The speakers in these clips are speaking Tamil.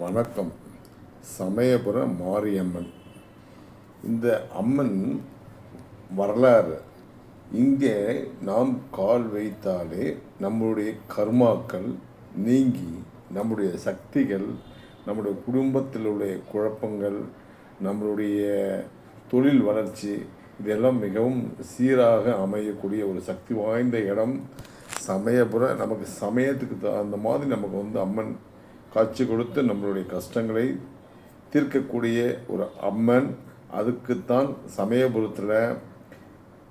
வணக்கம். சமயபுரம் மாரியம்மன். இந்த அம்மன் வரலாறு, இங்கே நாம் கால் வைத்தாலே நம்முடைய கர்மாக்கள் நீங்கி நம்முடைய சக்திகள், நம்முடைய குடும்பத்தில் உள்ள குழப்பங்கள், நம்மளுடைய தொழில் வளர்ச்சி இதெல்லாம் மிகவும் சீராக அமையக்கூடிய ஒரு சக்தி வாய்ந்த இடம் சமயபுரம். நமக்கு சமயத்துக்கு அந்த மாதிரி நமக்கு அம்மன் காட்சி கொடுத்து நம்மளுடைய கஷ்டங்களை தீர்க்கக்கூடிய ஒரு அம்மன். அதுக்குத்தான் சமயபுரத்தில்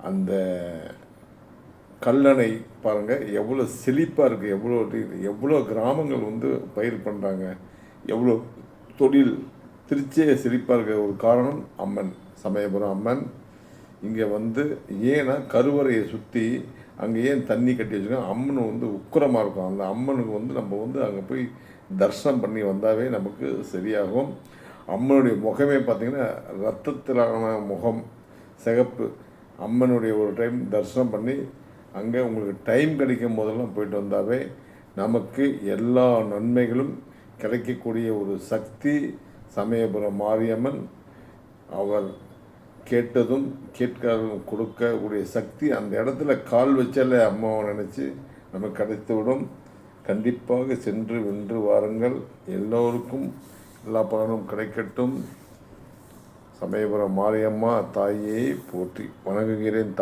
அந்த கல்லணை பாருங்கள், எவ்வளோ செழிப்பாக இருக்குது, எவ்வளோ கிராமங்கள் பயிர் பண்ணுறாங்க, எவ்வளோ தொழில் திருச்சியே செழிப்பாக இருக்கிற ஒரு காரணம் அம்மன், சமயபுரம் அம்மன். இங்கே ஏன்னா கருவறையை சுற்றி அங்கே ஏன் தண்ணி கட்டி வச்சுருக்கோம், அம்மன் உக்கிரமாக இருக்கும். அந்த அம்மனுக்கு நம்ம அங்கே போய் தரிசனம் பண்ணி வந்தாவே நமக்கு சரியாகும். அம்மனுடைய முகமே பார்த்திங்கன்னா ரத்தத்திலான முகம், சிகப்பு. அம்மனுடைய ஒரு டைம் தரிசனம் பண்ணி அங்கே உங்களுக்கு டைம் கிடைக்கும் போதெல்லாம் போயிட்டு வந்தாவே நமக்கு எல்லா நன்மைகளும் கிடைக்கக்கூடிய ஒரு சக்தி சமயபுரம் மாரியம்மன். அவர் கேட்டதும் கேட்காததும் கொடுக்கக்கூடிய சக்தி அந்த இடத்துல கால் வச்சாலே அம்மாவை நினச்சி நமக்கு கிடைத்துவிடும். கண்டிப்பாக சென்று வென்று வாருங்கள். எல்லோருக்கும் எல்லா பலனும் கிடைக்கட்டும். சமயபுரம் மாரியம்மா தாயை போற்றி வணங்குகிறேன்.